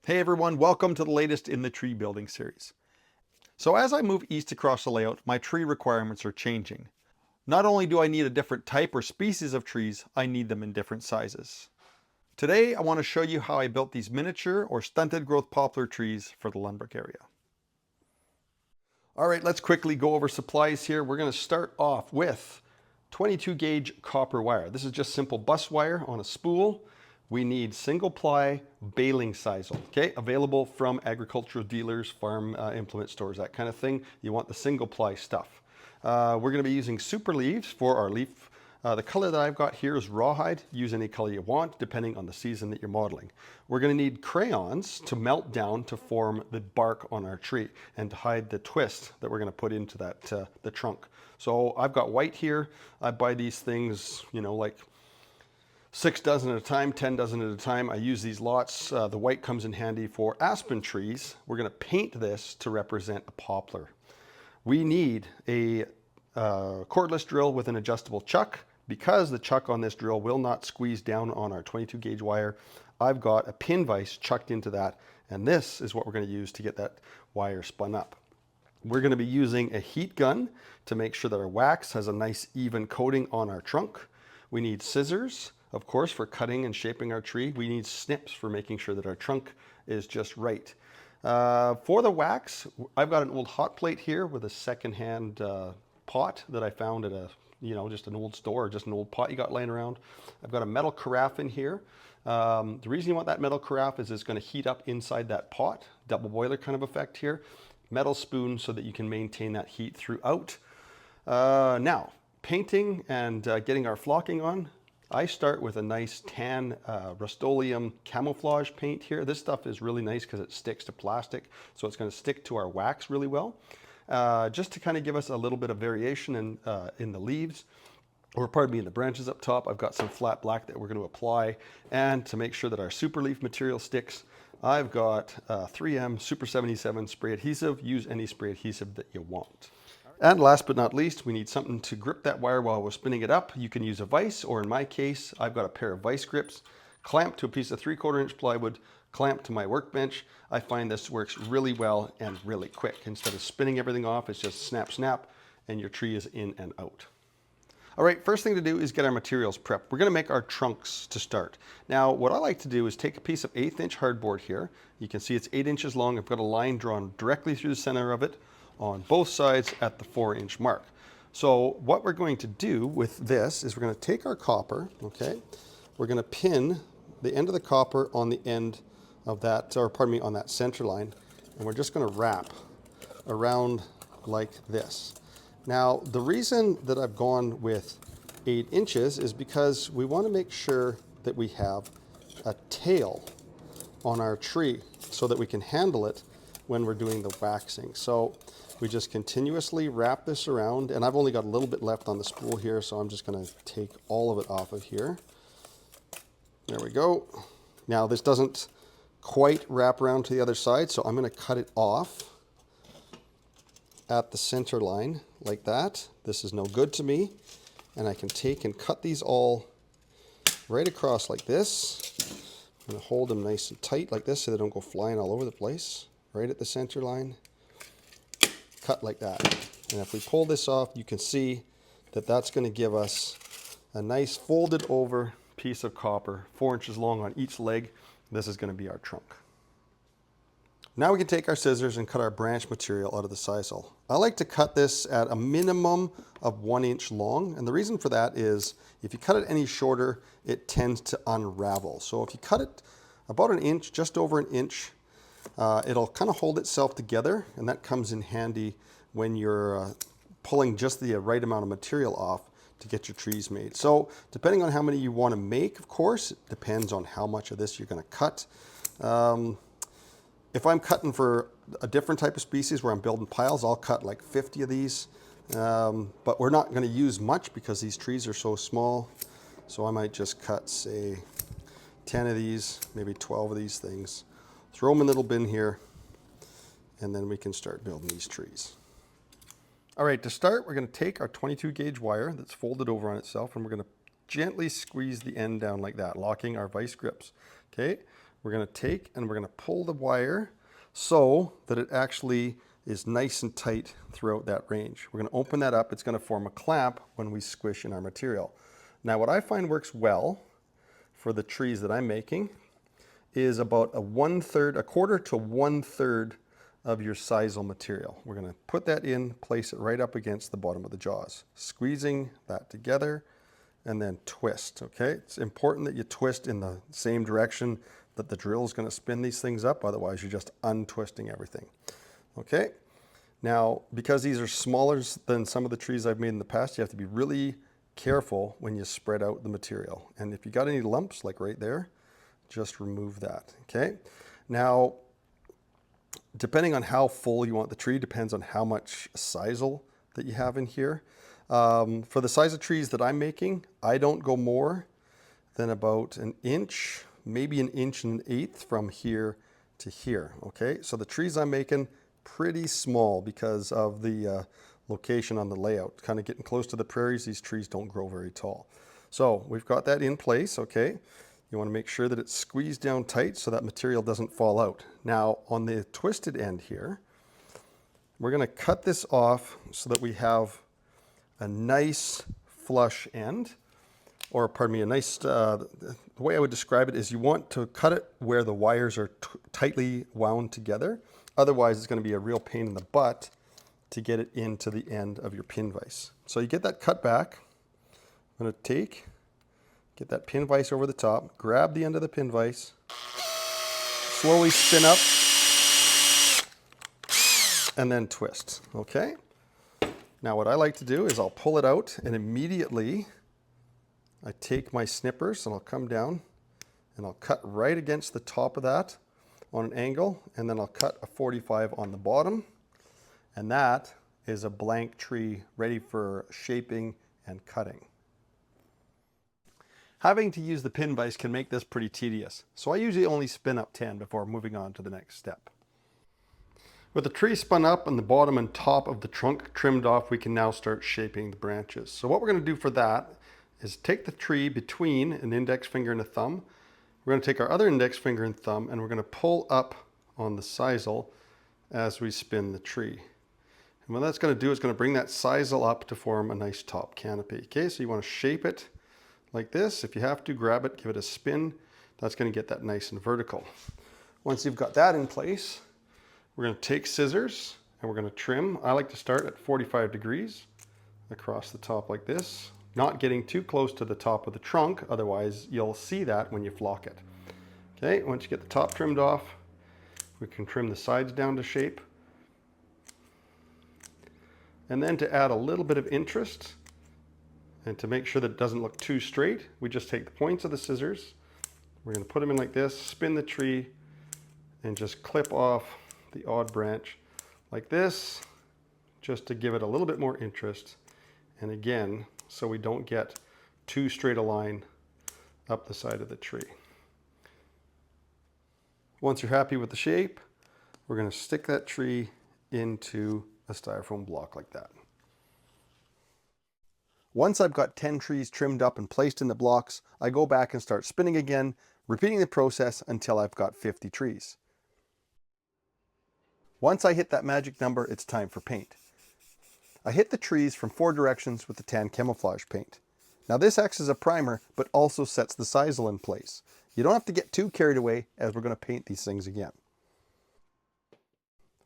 Hey everyone, welcome to the latest in the tree building series. So as I move east across the layout, my tree requirements are changing. Not only do I need a different type or species of trees, I need them in different sizes. Today I want to show you how I built these miniature or stunted growth poplar trees for the Lundbrook area. All right, let's quickly go over supplies here. We're going to start off with 22 gauge copper wire. This is just simple bus wire on a spool. We need single ply baling sisal, okay? Available from agricultural dealers, farm implement stores, that kind of thing. You want the single ply stuff. We're gonna be using super leaves for our leaf. The color that I've got here is rawhide. Use any color you want, depending on the season that you're modeling. We're gonna need crayons to melt down to form the bark on our tree and to hide the twist that we're gonna put into that the trunk. So I've got white here. I buy these things, like 6 dozen at a time, 10 dozen at a time. I use these lots. The white comes in handy for aspen trees. We're going to paint this to represent a poplar. We need a cordless drill with an adjustable chuck. Because the chuck on this drill will not squeeze down on our 22 gauge wire, I've got a pin vise chucked into that, and this is what we're going to use to get that wire spun up. We're going to be using a heat gun to make sure that our wax has a nice even coating on our trunk. We need scissors, of course, for cutting and shaping our tree. We need snips for making sure that our trunk is just right. For the wax, I've got an old hot plate here with a secondhand pot that I found at just an old store, or just an old pot you got laying around. I've got a metal carafe in here. The reason you want that metal carafe is it's going to heat up inside that pot, double boiler kind of effect here. Metal spoon so that you can maintain that heat throughout. Now, painting and getting our flocking on. I start with a nice tan Rust-Oleum camouflage paint here. This stuff is really nice because it sticks to plastic, so it's going to stick to our wax really well. Just to kind of give us a little bit of variation in the leaves, or pardon me, in the branches up top. I've got some flat black that we're going to apply, and to make sure that our super leaf material sticks, I've got 3M Super 77 spray adhesive. Use any spray adhesive that you want. And last but not least, we need something to grip that wire while we're spinning it up. You can use a vise, or in my case, I've got a pair of vise grips clamped to a piece of 3/4 inch plywood, clamped to my workbench. I find this works really well and really quick. Instead of spinning everything off, it's just snap, snap, and your tree is in and out. All right, first thing to do is get our materials prepped. We're gonna make our trunks to start. Now, what I like to do is take a piece of 1/8 inch hardboard here. You can see it's 8 inches long. I've got a line drawn directly through the center of it on both sides at the 4-inch mark. So what we're going to do with this is we're going to take our copper, okay? We're going to pin the end of the copper on the end of that, or pardon me, on that center line, and we're just going to wrap around like this. Now, the reason that I've gone with 8 inches is because we want to make sure that we have a tail on our tree so that we can handle it when we're doing the waxing. So we just continuously wrap this around, and I've only got a little bit left on the spool here, so I'm just going to take all of it off of here. There we go. Now this doesn't quite wrap around to the other side, so I'm going to cut it off at the center line like that. This is no good to me, and I can take and cut these all right across like this. I'm going to hold them nice and tight like this so they don't go flying all over the place. Right at the center line, cut like that. And if we pull this off, you can see that that's going to give us a nice folded over piece of copper, 4 inches long on each leg. This is going to be our trunk. Now we can take our scissors and cut our branch material out of the sisal. I like to cut this at a minimum of 1 inch long, and the reason for that is if you cut it any shorter, it tends to unravel. So if you cut it about 1 inch, just over 1 inch, it'll kind of hold itself together, and that comes in handy when you're pulling just the right amount of material off to get your trees made. So depending on how many you want to make, of course, it depends on how much of this you're going to cut. If I'm cutting for a different type of species where I'm building piles, I'll cut like 50 of these, but we're not going to use much because these trees are so small. So I might just cut, say, 10 of these, maybe 12 of these things. Throw them in a little bin here, and then we can start building these trees. All right, to start, we're going to take our 22 gauge wire that's folded over on itself, and we're going to gently squeeze the end down like that, locking our vise grips. Okay, we're going to take and we're going to pull the wire so that it actually is nice and tight throughout that range. We're going to open that up. It's going to form a clamp when we squish in our material. Now what I find works well for the trees that I'm making is about a quarter to 1/3 of your sisal material. We're going to put that in, place it right up against the bottom of the jaws, squeezing that together and then twist, okay? It's important that you twist in the same direction that the drill is going to spin these things up, otherwise you're just untwisting everything. Okay, now because these are smaller than some of the trees I've made in the past, you have to be really careful when you spread out the material. And if you got any lumps, like right there, just remove that, okay? Now, depending on how full you want the tree, depends on how much sisal that you have in here. For the size of trees that I'm making, I don't go more than about an inch, maybe 1 1/8 from here to here, okay? So the trees I'm making, pretty small because of the location on the layout. Kind of getting close to the prairies, these trees don't grow very tall. So we've got that in place, okay? You want to make sure that it's squeezed down tight so that material doesn't fall out. Now on the twisted end here, we're going to cut this off so that we have a nice flush end, or pardon me, a nice, the way I would describe it is you want to cut it where the wires are tightly wound together. Otherwise, it's going to be a real pain in the butt to get it into the end of your pin vise. So you get that cut back. I'm going to get that pin vise over the top, grab the end of the pin vise, slowly spin up, and then twist, okay? Now what I like to do is I'll pull it out and immediately I take my snippers and I'll come down and I'll cut right against the top of that on an angle, and then I'll cut a 45 on the bottom, and that is a blank tree ready for shaping and cutting. Having to use the pin vise can make this pretty tedious, so I usually only spin up 10 before moving on to the next step. With the tree spun up and the bottom and top of the trunk trimmed off, we can now start shaping the branches. So what we're going to do for that is take the tree between an index finger and a thumb. We're going to take our other index finger and thumb and we're going to pull up on the sisal as we spin the tree. And what that's going to do is going to bring that sisal up to form a nice top canopy. Okay, so you want to shape it like this. If you have to, grab it, give it a spin. That's going to get that nice and vertical. Once you've got that in place, we're going to take scissors and we're going to trim. I like to start at 45 degrees across the top like this, not getting too close to the top of the trunk, otherwise you'll see that when you flock it. Okay, once you get the top trimmed off, we can trim the sides down to shape. And then to add a little bit of interest and to make sure that it doesn't look too straight, we just take the points of the scissors, we're going to put them in like this, spin the tree, and just clip off the odd branch like this, just to give it a little bit more interest. And again, so we don't get too straight a line up the side of the tree. Once you're happy with the shape, we're going to stick that tree into a styrofoam block like that. Once I've got 10 trees trimmed up and placed in the blocks, I go back and start spinning again, repeating the process until I've got 50 trees. Once I hit that magic number, it's time for paint. I hit the trees from 4 directions with the tan camouflage paint. Now this acts as a primer, but also sets the sisal in place. You don't have to get too carried away as we're going to paint these things again.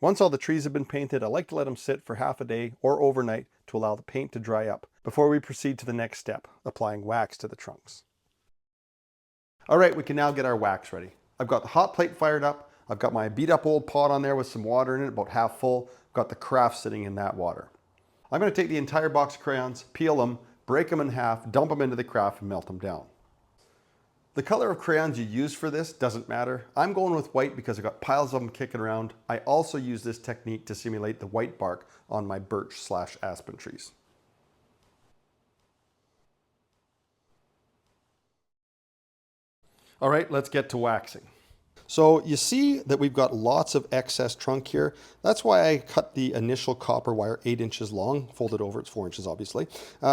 Once all the trees have been painted, I like to let them sit for half a day or overnight to allow the paint to dry up before we proceed to the next step, applying wax to the trunks. All right, we can now get our wax ready. I've got the hot plate fired up. I've got my beat up old pot on there with some water in it, about half full. I've got the craft sitting in that water. I'm going to take the entire box of crayons, peel them, break them in half, dump them into the craft and melt them down. The color of crayons you use for this doesn't matter. I'm going with white because I've got piles of them kicking around. I also use this technique to simulate the white bark on my birch/aspen trees. All right, let's get to waxing. So you see that we've got lots of excess trunk here. That's why I cut the initial copper wire 8 inches long, folded over, it's 4 inches obviously,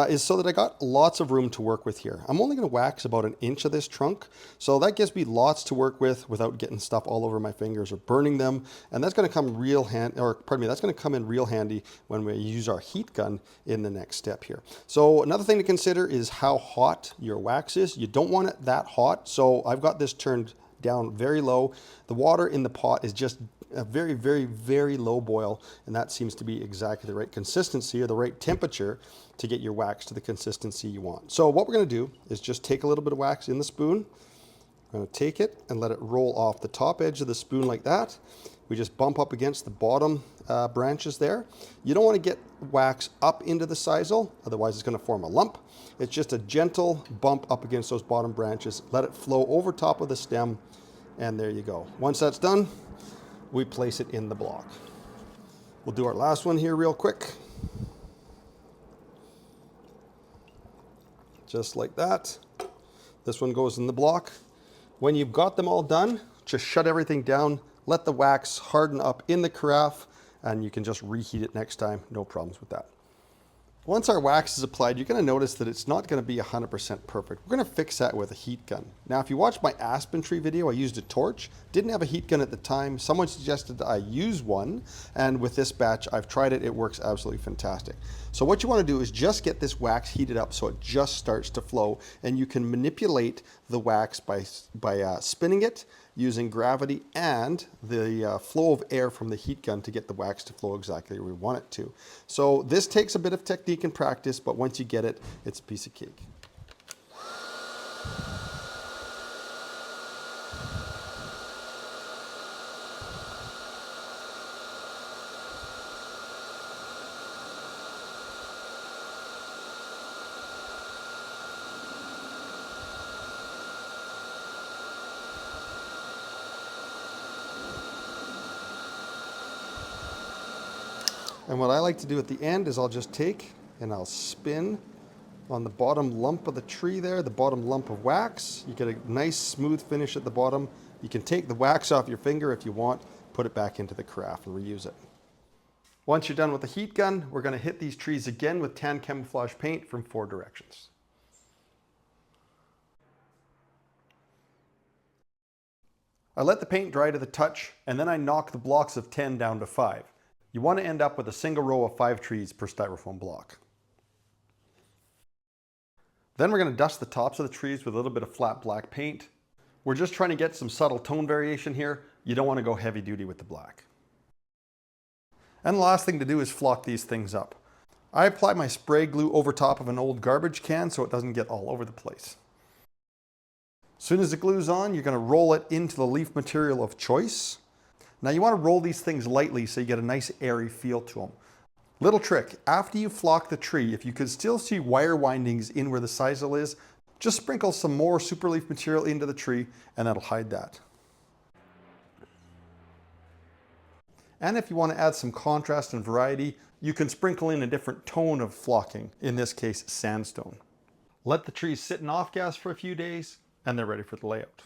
is so that I got lots of room to work with here. I'm only going to wax about 1 inch of this trunk, so that gives me lots to work with without getting stuff all over my fingers or burning them. And that's going to come real handy, or pardon me, that's going to come in real handy when we use our heat gun in the next step here. So another thing to consider is how hot your wax is. You don't want it that hot, so I've got this turned down very low. The water in the pot is just a very, very, very low boil, and that seems to be exactly the right consistency or the right temperature to get your wax to the consistency you want. So what we're going to do is just take a little bit of wax in the spoon. I'm going to take it and let it roll off the top edge of the spoon like that. We just bump up against the bottom branches there. You don't want to get wax up into the sisal, otherwise it's going to form a lump. It's just a gentle bump up against those bottom branches. Let it flow over top of the stem, and there you go. Once that's done, we place it in the block. We'll do our last one here real quick. Just like that. This one goes in the block. When you've got them all done, just shut everything down, let the wax harden up in the carafe, and you can just reheat it next time. No problems with that. Once our wax is applied, you're going to notice that it's not going to be 100% perfect. We're going to fix that with a heat gun. Now, if you watched my aspen tree video, I used a torch. Didn't have a heat gun at the time. Someone suggested that I use one, and with this batch, I've tried it. It works absolutely fantastic. So what you want to do is just get this wax heated up so it just starts to flow, and you can manipulate the wax by spinning it, using gravity and the flow of air from the heat gun to get the wax to flow exactly where we want it to. So this takes a bit of technique and practice, but once you get it, it's a piece of cake. And what I like to do at the end is I'll just take and I'll spin on the bottom lump of the tree there, the bottom lump of wax. You get a nice smooth finish at the bottom. You can take the wax off your finger if you want, put it back into the carafe and reuse it. Once you're done with the heat gun, we're going to hit these trees again with tan camouflage paint from 4 directions. I let the paint dry to the touch, and then I knock the blocks of 10 down to 5. You want to end up with a single row of 5 trees per styrofoam block. Then we're going to dust the tops of the trees with a little bit of flat black paint. We're just trying to get some subtle tone variation here. You don't want to go heavy duty with the black. And the last thing to do is flock these things up. I apply my spray glue over top of an old garbage can so it doesn't get all over the place. As soon as the glue's on, you're going to roll it into the leaf material of choice. Now you want to roll these things lightly so you get a nice airy feel to them. Little trick, after you flock the tree, if you could still see wire windings in where the sisal is, just sprinkle some more super leaf material into the tree and that'll hide that. And if you want to add some contrast and variety, you can sprinkle in a different tone of flocking, in this case sandstone. Let the trees sit in off gas for a few days and they're ready for the layout.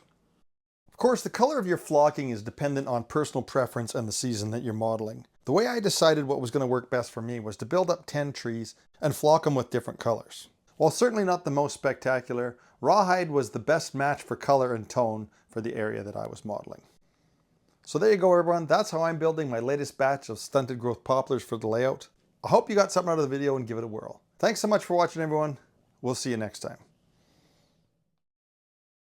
Of course, the color of your flocking is dependent on personal preference and the season that you're modeling. The way I decided what was going to work best for me was to build up 10 trees and flock them with different colors. While certainly not the most spectacular, rawhide was the best match for color and tone for the area that I was modeling. So there you go everyone, that's how I'm building my latest batch of stunted growth poplars for the layout. I hope you got something out of the video and give it a whirl. Thanks so much for watching everyone. We'll see you next time.